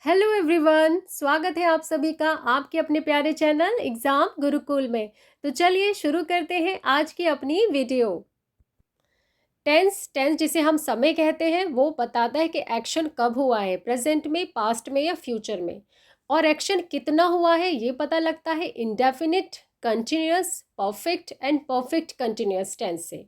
Hello everyone, स्वागत है आप सभी का आपके अपने प्यारे चैनल एग्जाम गुरुकुल में। तो चलिए शुरू करते हैं आज की अपनी वीडियो। टेंस टेंस जिसे हम समय कहते हैं वो बताता है कि एक्शन कब हुआ है, प्रेजेंट में, पास्ट में या फ्यूचर में। और एक्शन कितना हुआ है ये पता लगता है indefinite, continuous, perfect and perfect continuous tense से।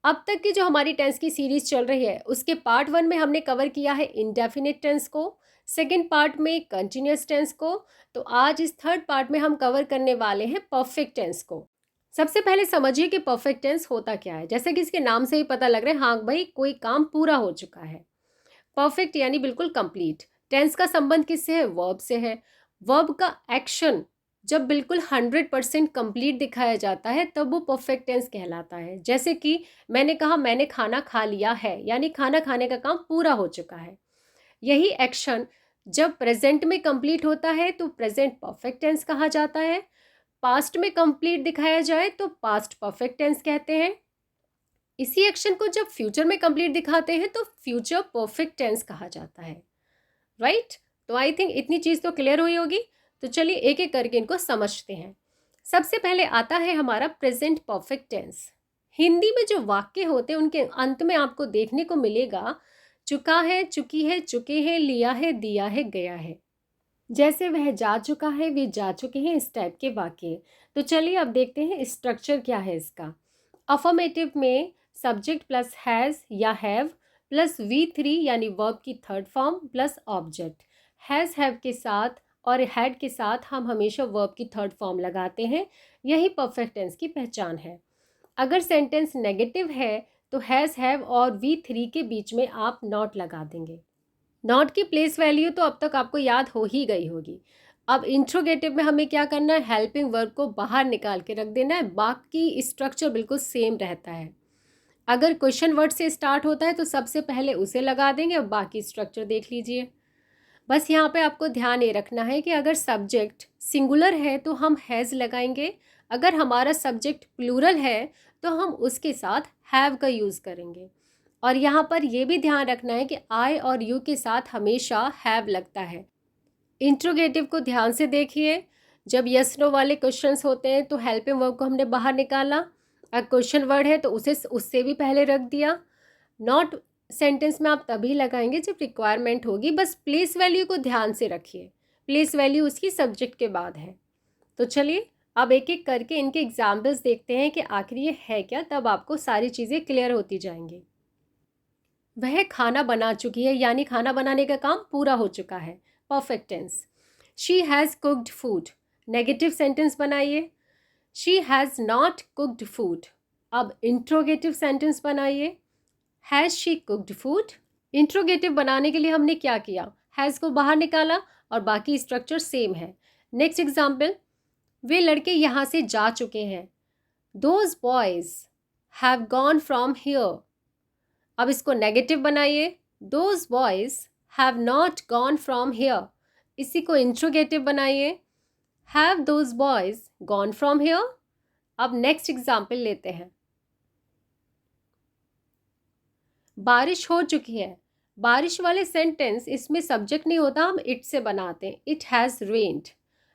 अब तक की जो हमारी टेंस की सीरीज चल रही है उसके पार्ट 1 में हमने कवर किया है इंडेफिनिट टेंस को, सेकेंड पार्ट में कंटिन्यूअस टेंस को। तो आज इस थर्ड पार्ट में हम कवर करने वाले हैं परफेक्ट टेंस को। सबसे पहले समझिए कि परफेक्ट टेंस होता क्या है। जैसे कि इसके नाम से ही पता लग रहा है, हाँ भाई कोई काम पूरा हो चुका है। परफेक्ट यानी बिल्कुल कंप्लीट। टेंस का संबंध किससे है? वर्ब से है। वर्ब का एक्शन जब बिल्कुल 100% कंप्लीट दिखाया जाता है तब वो परफेक्ट टेंस कहलाता है। जैसे कि मैंने कहा मैंने खाना खा लिया है, यानी खाना खाने का काम पूरा हो चुका है। यही एक्शन जब प्रेजेंट में कंप्लीट होता है तो प्रेजेंट परफेक्ट टेंस कहा जाता है। पास्ट में कंप्लीट दिखाया जाए तो पास्ट परफेक्ट टेंस कहते हैं। इसी एक्शन को जब फ्यूचर में कंप्लीट दिखाते हैं तो फ्यूचर परफेक्ट टेंस कहा जाता है। राइट? तो आई थिंक इतनी चीज़ तो क्लियर हुई होगी। तो चलिए एक एक करके इनको समझते हैं। सबसे पहले आता है हमारा प्रेजेंट परफेक्ट टेंस। हिंदी में जो वाक्य होते हैं उनके अंत में आपको देखने को मिलेगा चुका है, चुकी है, चुके हैं, लिया है, दिया है, गया है। जैसे वह जा चुका है, वे जा चुके हैं, इस टाइप के वाक्य। तो चलिए अब देखते हैं स्ट्रक्चर क्या है इसका। अफर्मेटिव में सब्जेक्ट प्लस हैज़ या हैव प्लस V3 यानी वर्ब की third form plus object. Has have के साथ और हैड के साथ हम हमेशा वर्ब की थर्ड फॉर्म लगाते हैं। यही परफेक्ट टेंस की पहचान है। अगर सेंटेंस नेगेटिव है तो हैज़ हैव और V3 के बीच में आप नॉट लगा देंगे। नॉट की प्लेस वैल्यू तो अब तक आपको याद हो ही गई होगी। अब इंट्रोगेटिव में हमें क्या करना है? हेल्पिंग वर्ब को बाहर निकाल के रख देना है। बाकी स्ट्रक्चर बिल्कुल सेम रहता है। अगर क्वेश्चन वर्ड से स्टार्ट होता है तो सबसे पहले उसे लगा देंगे और बाकी स्ट्रक्चर देख लीजिए। बस यहाँ पे आपको ध्यान ये रखना है कि अगर सब्जेक्ट सिंगुलर है तो हम हैज़ लगाएंगे। अगर हमारा सब्जेक्ट प्लूरल है तो हम उसके साथ हैव का यूज़ करेंगे। और यहाँ पर यह भी ध्यान रखना है कि आई और यू के साथ हमेशा हैव लगता है। इंट्रोगेटिव को ध्यान से देखिए। जब यस नो वाले क्वेश्चंस होते हैं तो हेल्पिंग वर्ब को हमने बाहर निकाला। अगर क्वेश्चन वर्ड है तो उसे उससे भी पहले रख दिया। नॉट सेंटेंस में आप तभी लगाएंगे जब रिक्वायरमेंट होगी। बस प्लेस वैल्यू को ध्यान से रखिए। प्लेस वैल्यू उसकी सब्जेक्ट के बाद है। तो चलिए अब एक एक करके इनके एग्जाम्पल्स देखते हैं कि आखिर ये है क्या, तब आपको सारी चीज़ें क्लियर होती जाएंगी। वह खाना बना चुकी है यानी खाना बनाने का काम पूरा हो चुका है, perfect tense. She has cooked food, negative sentence बनाइए। She has not cooked food. अब इंट्रोगेटिव सेंटेंस बनाइए। Has she cooked food. Interrogative बनाने के लिए हमने क्या किया? हैज़ को बाहर निकाला और बाकी स्ट्रक्चर सेम है। नेक्स्ट एग्जाम्पल, वे लड़के यहाँ से जा चुके हैं। Those boys have gone from here. अब इसको नेगेटिव बनाइए। Those boys have not gone from here. इसी को इंट्रोगेटिव बनाइए। Have those boys gone from here. अब नेक्स्ट एग्जाम्पल लेते हैं। बारिश हो चुकी है। बारिश वाले सेंटेंस इसमें सब्जेक्ट नहीं होता, हम इट से बनाते हैं। It has rained.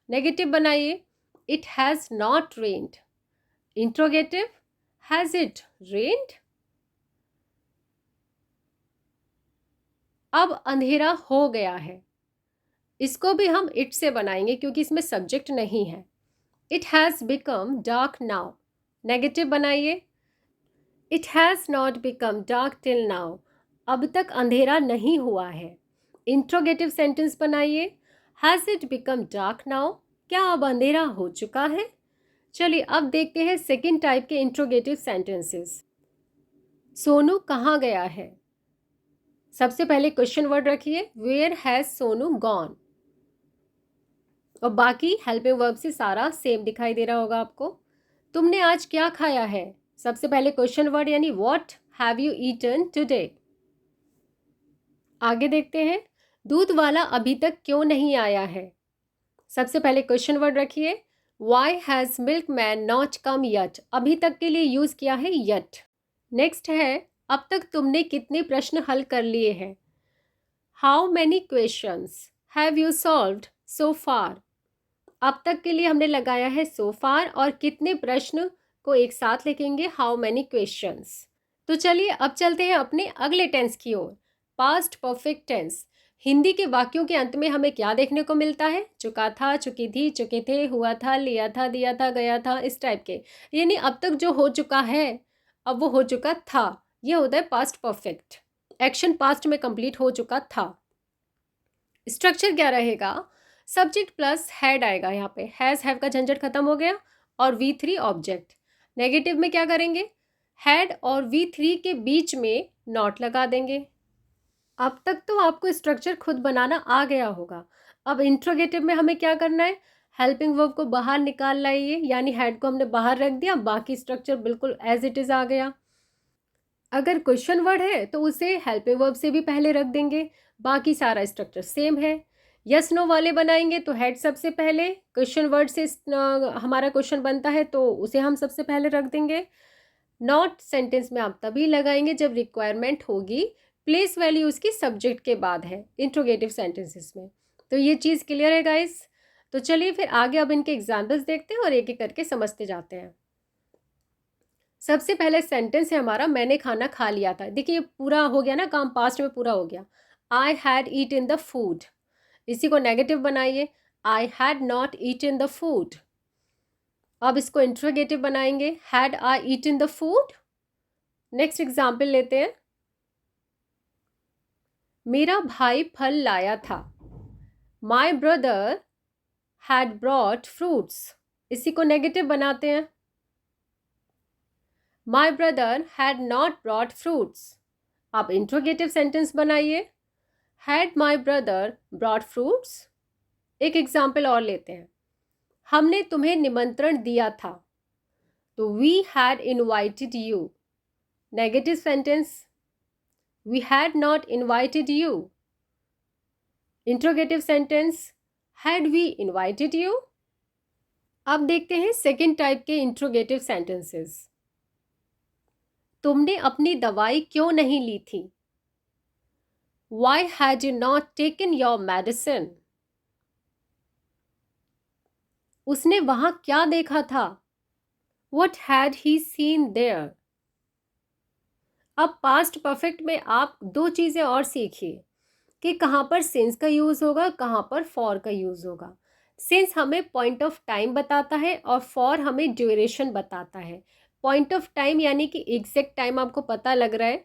नेगेटिव बनाइए। It has not rained. Interrogative, has it रेन्ड। अब अंधेरा हो गया है। इसको भी हम इट से बनाएंगे क्योंकि इसमें सब्जेक्ट नहीं है। It has become dark now. Negative बनाइए। It has not become dark till now. अब तक अंधेरा नहीं हुआ है। इंट्रोगेटिव सेंटेंस बनाइए। Has it become dark now. क्या अब अंधेरा हो चुका है? चलिए अब देखते हैं सेकेंड टाइप के इंट्रोगेटिव सेंटेंसेस। सोनू कहाँ गया है? सबसे पहले क्वेश्चन वर्ड रखिए, वेयर हैज़ सोनू गॉन। और बाकी हेल्पिंग वर्ब से सारा सेम दिखाई दे रहा होगा आपको। तुमने आज क्या खाया है? सबसे पहले क्वेश्चन वर्ड यानी what have you eaten today. आगे देखते हैं, दूध वाला अभी तक क्यों नहीं आया है? सबसे पहले क्वेश्चन वर्ड रखिए, why has milk man not come yet. अभी तक के लिए यूज़ किया है यट। नेक्स्ट है, अब तक तुमने कितने प्रश्न हल कर लिए हैं? How many questions have you solved so far. अब तक के लिए हमने लगाया है सो फार, और कितने प्रश्न को एक साथ लिखेंगे, हाउ मैनी क्वेश्चंस। तो चलिए अब चलते हैं अपने अगले टेंस की ओर, पास्ट परफेक्ट टेंस। हिंदी के वाक्यों के अंत में हमें क्या देखने को मिलता है? चुका था, चुकी थी, चुके थे, हुआ था, लिया था, दिया था, गया था, इस टाइप के। यानी अब तक जो हो चुका है, अब वो हो चुका था, ये होता है पास्ट परफेक्ट। एक्शन पास्ट में कंप्लीट हो चुका था। स्ट्रक्चर क्या रहेगा? सब्जेक्ट प्लस हैड आएगा, यहाँ पे हैज़ हैव का झंझट खत्म हो गया, और V3 ऑब्जेक्ट। नेगेटिव में क्या करेंगे? हैड और V3 के बीच में नॉट लगा देंगे। अब तक तो आपको स्ट्रक्चर खुद बनाना आ गया होगा। अब इंट्रोगेटिव में हमें क्या करना है? हेल्पिंग वर्ब को बाहर निकाल लाइए, यानी हैड को हमने बाहर रख दिया, बाकी स्ट्रक्चर बिल्कुल एज इट इज़ आ गया। अगर क्वेश्चन वर्ड है तो उसे हेल्पिंग वर्ब से भी पहले रख देंगे, बाकी सारा स्ट्रक्चर सेम है। यस नो वाले बनाएंगे तो हेड सबसे पहले, क्वेश्चन वर्ड से हमारा क्वेश्चन बनता है तो उसे हम सबसे पहले रख देंगे। नॉट सेंटेंस में आप तभी लगाएंगे जब रिक्वायरमेंट होगी, प्लेस वैल्यू उसकी सब्जेक्ट के बाद है इंट्रोगेटिव सेंटेंसेस में। तो ये चीज़ क्लियर है गाइस? तो चलिए फिर आगे अब इनके एग्जाम्पल्स देखते हैं और एक एक करके समझते जाते हैं। सबसे पहले सेंटेंस है हमारा, मैंने खाना खा लिया था। देखिए ये पूरा हो गया ना, काम पास्ट में पूरा हो गया। I had eat in the food, इसी को नेगेटिव बनाइए, I had not eat in the food. अब इसको इंट्रोगेटिव बनाएंगे, had I eat in the food. Next example लेते हैं, मेरा भाई फल लाया था, my brother had brought fruits. इसी को नेगेटिव बनाते हैं, my brother had not brought fruits. आप इंट्रोगेटिव सेंटेंस बनाइए, had my brother brought fruits. एक एग्जाम्पल और लेते हैं, हमने तुम्हें निमंत्रण दिया था, तो we had invited you. Negative sentence, we had not invited you. Interrogative sentence, had we invited you. अब देखते हैं सेकेंड टाइप के इंट्रोगेटिव सेंटेंसेस। तुमने अपनी दवाई क्यों नहीं ली थी? Why had you not taken your medicine? उसने वहां क्या देखा था? What had he seen there? अब पास्ट परफेक्ट में आप दो चीज़ें और सीखिए कि कहाँ पर सिंस का यूज़ होगा, कहाँ पर फॉर का यूज़ होगा। सिंस हमें पॉइंट ऑफ टाइम बताता है और फॉर हमें ड्यूरेशन बताता है। पॉइंट ऑफ टाइम यानी कि एग्जैक्ट टाइम आपको पता लग रहा है,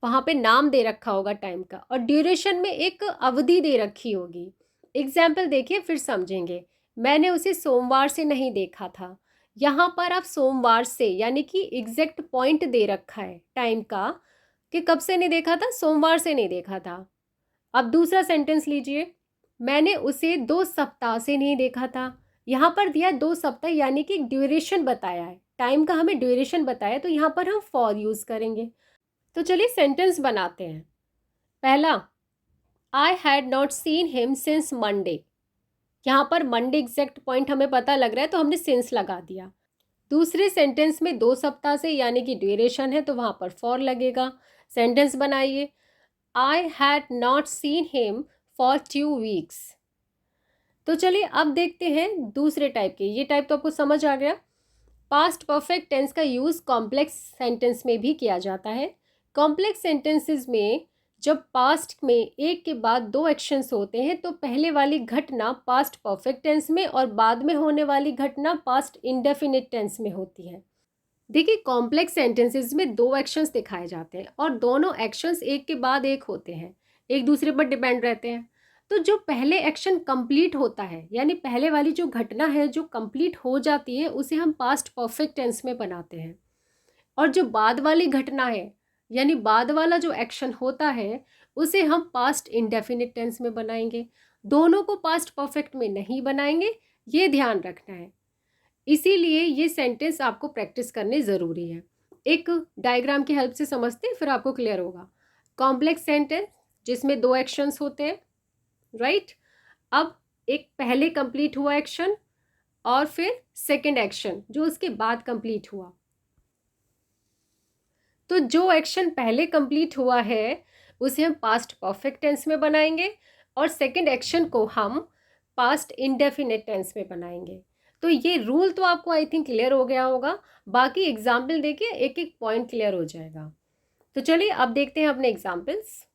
वहाँ पे नाम दे रखा होगा टाइम का, और ड्यूरेशन में एक अवधि दे रखी होगी। एग्जाम्पल देखिए फिर समझेंगे, मैंने उसे सोमवार से नहीं देखा था। यहाँ पर आप सोमवार से यानी कि एग्जैक्ट पॉइंट दे रखा है टाइम का कि कब से नहीं देखा था, सोमवार से नहीं देखा था। अब दूसरा सेंटेंस लीजिए, मैंने उसे 2 सप्ताह से नहीं देखा था। यहाँ पर दिया 2 सप्ताह यानी कि ड्यूरेशन बताया है, टाइम का हमें ड्यूरेशन बताया, तो यहाँ पर हम फॉर यूज़ करेंगे। तो चलिए सेंटेंस बनाते हैं। पहला, I had not seen him since Monday. यहाँ पर मंडे एग्जैक्ट पॉइंट हमें पता लग रहा है तो हमने सिंस लगा दिया। दूसरे सेंटेंस में 2 सप्ताह से यानी कि ड्यूरेशन है तो वहाँ पर फॉर लगेगा। सेंटेंस बनाइए, I had not seen him for 2 weeks. तो चलिए अब देखते हैं दूसरे टाइप के। ये टाइप तो आपको समझ आ गया। पास्ट परफेक्ट टेंस का यूज़ कॉम्प्लेक्स सेंटेंस में भी किया जाता है। कॉम्प्लेक्स सेंटेंसेस में जब पास्ट में एक के बाद 2 एक्शंस होते हैं तो पहले वाली घटना पास्ट परफेक्ट टेंस में और बाद में होने वाली घटना पास्ट इंडेफिनिट टेंस में होती है। देखिए कॉम्प्लेक्स सेंटेंसेस में 2 एक्शंस दिखाए जाते हैं और दोनों एक्शंस एक के बाद एक होते हैं, एक दूसरे पर डिपेंड रहते हैं। तो जो पहले एक्शन कंप्लीट होता है यानी पहले वाली जो घटना है जो कंप्लीट हो जाती है उसे हम पास्ट परफेक्ट टेंस में बनाते हैं, और जो बाद वाली घटना है यानी बाद वाला जो एक्शन होता है उसे हम पास्ट इंडेफिनिट टेंस में बनाएंगे। दोनों को पास्ट परफेक्ट में नहीं बनाएंगे, ये ध्यान रखना है। इसीलिए ये सेंटेंस आपको प्रैक्टिस करने ज़रूरी है। एक डायग्राम की हेल्प से समझते हैं फिर आपको क्लियर होगा। कॉम्प्लेक्स सेंटेंस जिसमें 2 एक्शंस होते हैं, राइट। अब एक पहले कंप्लीट हुआ एक्शन और फिर सेकंड एक्शन जो उसके बाद कंप्लीट हुआ। तो जो एक्शन पहले कंप्लीट हुआ है उसे हम पास्ट परफेक्ट टेंस में बनाएंगे और सेकंड एक्शन को हम पास्ट इंडेफिनिट टेंस में बनाएंगे। तो ये रूल तो आपको आई थिंक क्लियर हो गया होगा। बाकी एग्जाम्पल देखिए, एक एक पॉइंट क्लियर हो जाएगा। तो चलिए अब देखते हैं अपने एग्जाम्पल्स।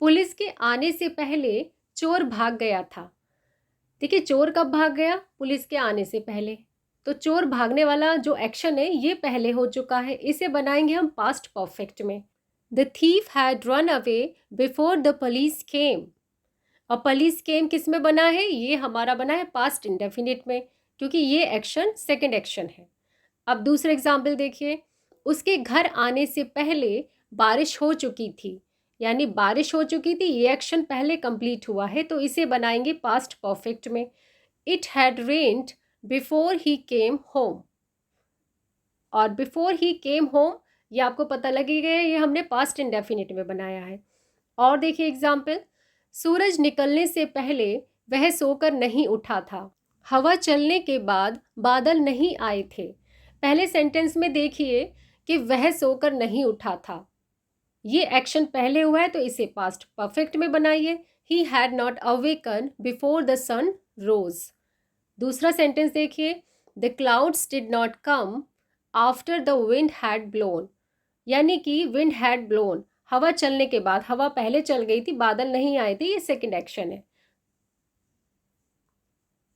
पुलिस के आने से पहले चोर भाग गया था। देखिए चोर कब भाग गया? पुलिस के आने से पहले। तो चोर भागने वाला जो एक्शन है ये पहले हो चुका है, इसे बनाएंगे हम पास्ट परफेक्ट में। The thief had run away before the police केम। और पुलिस केम किस में बना है? ये हमारा बना है पास्ट इंडेफिनिट में, क्योंकि ये एक्शन सेकंड एक्शन है। अब दूसरा एग्जाम्पल देखिए, उसके घर आने से पहले बारिश हो चुकी थी। यानी बारिश हो चुकी थी, ये एक्शन पहले कंप्लीट हुआ है, तो इसे बनाएंगे पास्ट परफेक्ट में। It had rained before he came home. और बिफोर ही केम होम ये आपको पता लगेगा, ये हमने पास्ट इंडेफिनिट में बनाया है। और देखिए एग्जाम्पल, सूरज निकलने से पहले वह सोकर नहीं उठा था। हवा चलने के बाद बादल नहीं आए थे। पहले सेंटेंस में देखिए कि वह सोकर नहीं उठा था, ये एक्शन पहले हुआ है, तो इसे पास्ट परफेक्ट में बनाइए। He had not awaken before the sun rose. दूसरा सेंटेंस देखिए, the clouds did not come after the wind had blown. यानी कि विंड हैड ब्लोन, हवा चलने के बाद, हवा पहले चल गई थी, बादल नहीं आए थे, ये सेकंड एक्शन है।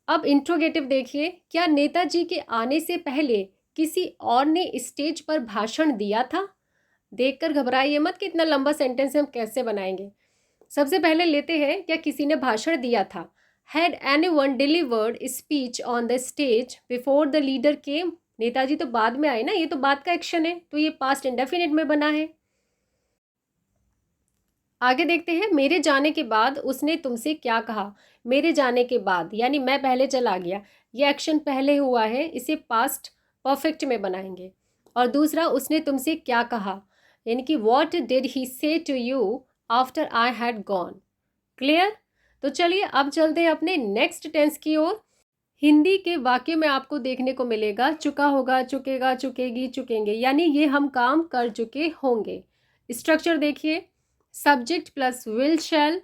अब इंट्रोगेटिव देखिए, क्या नेताजी के आने से पहले किसी और ने स्टेज पर भाषण दिया था? देखकर घबराइए मत कि इतना लंबा सेंटेंस हम कैसे बनाएंगे। सबसे पहले लेते हैं, क्या किसी ने भाषण दिया था? Had anyone delivered speech on the stage before the leader came. नेताजी तो बाद में आए ना, ये तो बाद का एक्शन है, तो ये पास्ट इंडेफिनिट में बना है। आगे देखते हैं, मेरे जाने के बाद उसने तुमसे क्या कहा? मेरे जाने के बाद यानी मैं पहले चला गया, ये एक्शन पहले हुआ है, इसे पास्ट परफेक्ट में बनाएंगे। और दूसरा, उसने तुमसे क्या कहा, यानी कि what did he say to you after I had gone. Clear? तो चलिए अब चलते हैं अपने नेक्स्ट टेंस की ओर। हिंदी के वाक्य में आपको देखने को मिलेगा चुका होगा, चुकेगा, चुकेगी, चुकेंगे, यानी ये हम काम कर चुके होंगे। स्ट्रक्चर देखिए, subject plus will shell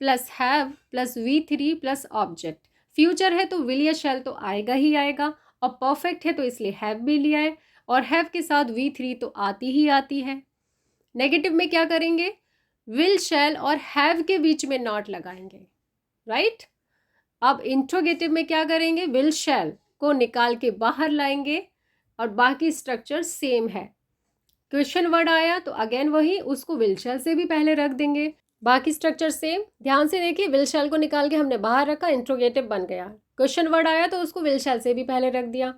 plus have plus V3 plus object. Future है तो विल या शैल तो आएगा ही आएगा, और परफेक्ट है तो इसलिए हैव भी लिया है, और हैव के साथ V3 तो आती ही आती है। नेगेटिव में क्या करेंगे? विल शैल और हैव के बीच में नॉट लगाएंगे, राइट? अब इंट्रोगेटिव में क्या करेंगे? विल शैल को निकाल के बाहर लाएंगे और बाकी स्ट्रक्चर सेम है। क्वेश्चन वर्ड आया तो अगेन वही, उसको विल शैल से भी पहले रख देंगे, बाकी स्ट्रक्चर सेम। ध्यान से देखिए, विल शैल को निकाल के हमने बाहर रखा, इंट्रोगेटिव बन गया। क्वेश्चन वर्ड आया तो उसको विल शैल से भी पहले रख दिया।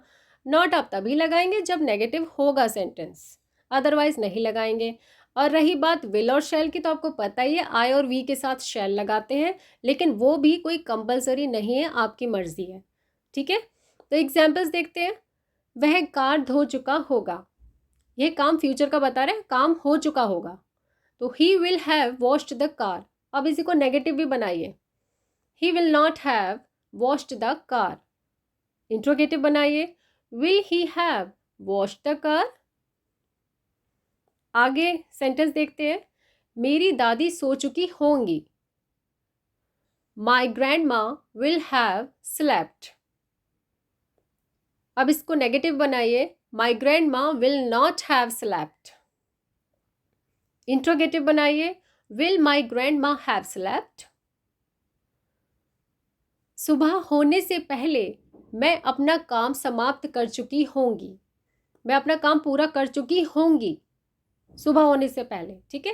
नॉट आप तभी लगाएंगे जब नेगेटिव होगा सेंटेंस, अदरवाइज नहीं लगाएंगे। और रही बात विल और शैल की, तो आपको पता ही है आई और वी के साथ शैल लगाते हैं, लेकिन वो भी कोई कंपलसरी नहीं है, आपकी मर्जी है, ठीक है? तो एग्जाम्पल्स देखते हैं। वह कार धो चुका होगा, ये काम फ्यूचर का बता रहे हैं, काम हो चुका होगा, तो he will have washed the car. अब इसी को नेगेटिव भी बनाइए, he will not have washed the car. Interrogative बनाइए, will he have washed the car. आगे सेंटेंस देखते हैं, मेरी दादी सो चुकी होंगी, my grandma will have slept. अब इसको नेगेटिव बनाइए, my grandma will not have slept. Interrogative बनाइए, will my grandma have slept. सुबह होने से पहले मैं अपना काम समाप्त कर चुकी होंगी, मैं अपना काम पूरा कर चुकी होंगी सुबह होने से पहले, ठीक है?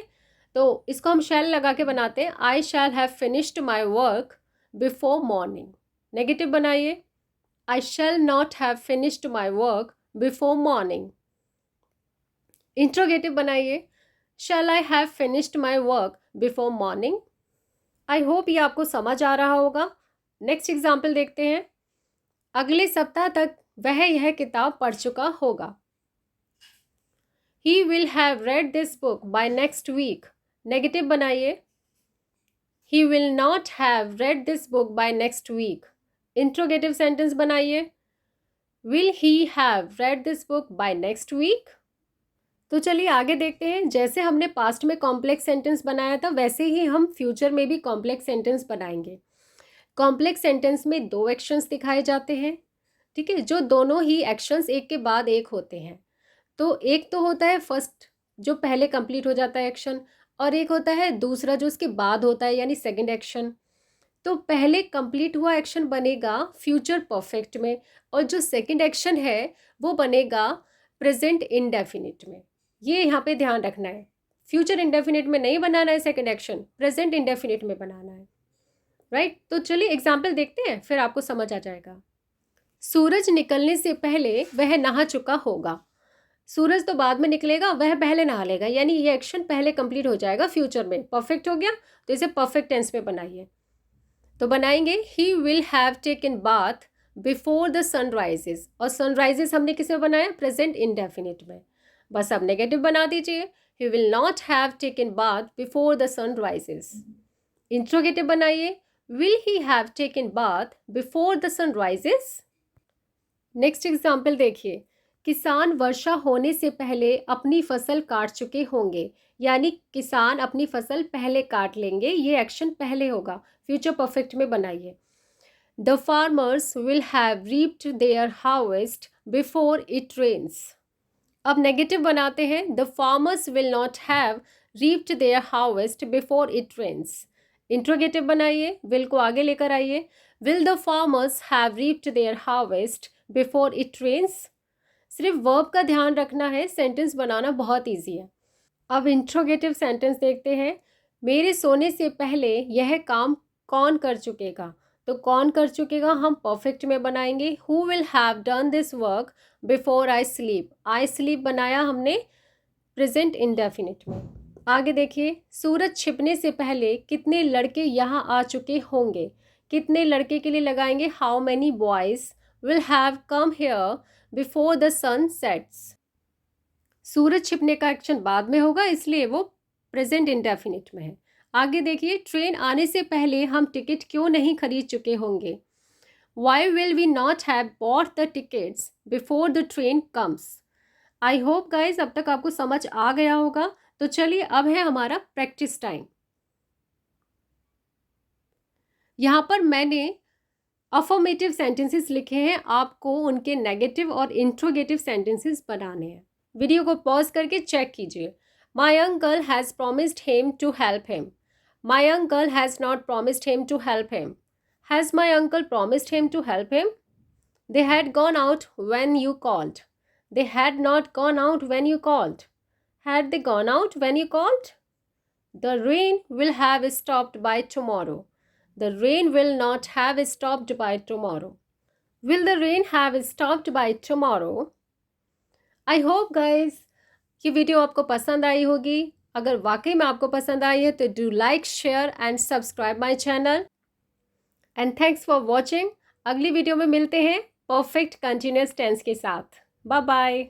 तो इसको हम शैल लगा के बनाते हैं, I shall have finished my work before morning. Negative बनाइए, I shall not have finished my work before morning. Interrogative बनाइए, shall I have finished my work before morning. I hope ये आपको समझ आ रहा होगा। नेक्स्ट एग्जाम्पल देखते हैं, अगले सप्ताह तक वह यह किताब पढ़ चुका होगा, he will have read this book by next week। Negative बनाइए, he will not have read this book by next week। Interrogative sentence बनाइए, will he have read this book by next week। तो चलिए आगे देखते हैं। जैसे हमने past में कॉम्प्लेक्स सेंटेंस बनाया था वैसे ही हम फ्यूचर में भी कॉम्प्लेक्स सेंटेंस बनाएंगे। कॉम्प्लेक्स सेंटेंस में 2 एक्शंस दिखाए जाते हैं, ठीक है, जो दोनों ही एक्शंस एक के बाद एक होते हैं। तो एक तो होता है फर्स्ट जो पहले कंप्लीट हो जाता है एक्शन, और एक होता है दूसरा जो उसके बाद होता है यानी सेकंड एक्शन। तो पहले कंप्लीट हुआ एक्शन बनेगा फ्यूचर परफेक्ट में, और जो सेकंड एक्शन है वो बनेगा प्रेजेंट इंडेफिनिट में। ये यहाँ पे ध्यान रखना है, फ्यूचर इंडेफिनिट में नहीं बनाना है सेकंड एक्शन, प्रेजेंट इंडेफिनिट में बनाना है, राइट। तो चलिए एग्जाम्पल देखते हैं, फिर आपको समझ आ जाएगा। सूरज निकलने से पहले वह नहा चुका होगा। सूरज तो बाद में निकलेगा, वह पहले नहा लेगा, यानी ये एक्शन पहले कंप्लीट हो जाएगा फ्यूचर में। परफेक्ट हो गया, तो इसे परफेक्ट टेंस में बनाइए। तो बनाएंगे ही will have taken bath before the sunrises, और सनराइजेस हमने किस में बनाया, प्रेजेंट इंडेफिनिट में। बस अब नेगेटिव बना दीजिए, he will not have taken bath before the sunrises. Interrogative बनाइए, will he have taken bath before the sunrises. Next example देखिए, किसान वर्षा होने से पहले अपनी फसल काट चुके होंगे, यानी किसान अपनी फसल पहले काट लेंगे, ये एक्शन पहले होगा, फ्यूचर परफेक्ट में बनाइए। The farmers will have reaped their harvest before it rains. अब नेगेटिव बनाते हैं, the farmers will not have reaped their harvest before it rains. Interrogative बनाइए, विल को आगे लेकर आइए, will the farmers have reaped their harvest before it rains. सिर्फ verb का ध्यान रखना है, सेंटेंस बनाना बहुत ईजी है। अब इंट्रोगेटिव सेंटेंस देखते हैं। मेरे सोने से पहले यह काम कौन कर चुकेगा, तो कौन कर चुकेगा हम परफेक्ट में बनाएंगे, who will have done this work before I sleep. I sleep बनाया हमने प्रेजेंट इंडेफिनिट में। आगे देखिए, सूरज छिपने से पहले कितने लड़के यहाँ आ चुके होंगे। कितने लड़के के लिए लगाएंगे, how many boys will have come here before the sun sets. सूरज छिपने का एक्शन बाद में होगा, इसलिए वो प्रेजेंट इंडेफिनिट में है। आगे देखिए, ट्रेन आने से पहले हम टिकट क्यों नहीं खरीद चुके होंगे। Why will we not have bought the tickets before the train comes. I hope guys अब तक आपको समझ आ गया होगा। तो चलिए अब है हमारा प्रैक्टिस टाइम। यहाँ पर मैंने अफर्मेटिव सेंटेंसेस लिखे हैं, आपको उनके नेगेटिव और इंट्रोगेटिव सेंटेंसेस बनाने हैं। वीडियो को पॉज करके चेक कीजिए। My uncle has promised him to help him. My uncle has not promised him to help him. Has my uncle promised him to help him. They had gone out when you called. They had not gone out when you called. Had they gone out when you called. The rain will have stopped by tomorrow. The rain will not have stopped by tomorrow. Will the rain have stopped by tomorrow? I hope guys ये video आपको पसंद आई होगी। अगर वाकई में आपको पसंद आई है तो do like, share and subscribe my channel. And thanks for watching. अगली वीडियो में मिलते हैं परफेक्ट कंटिन्यूअस टेंस के साथ। Bye bye.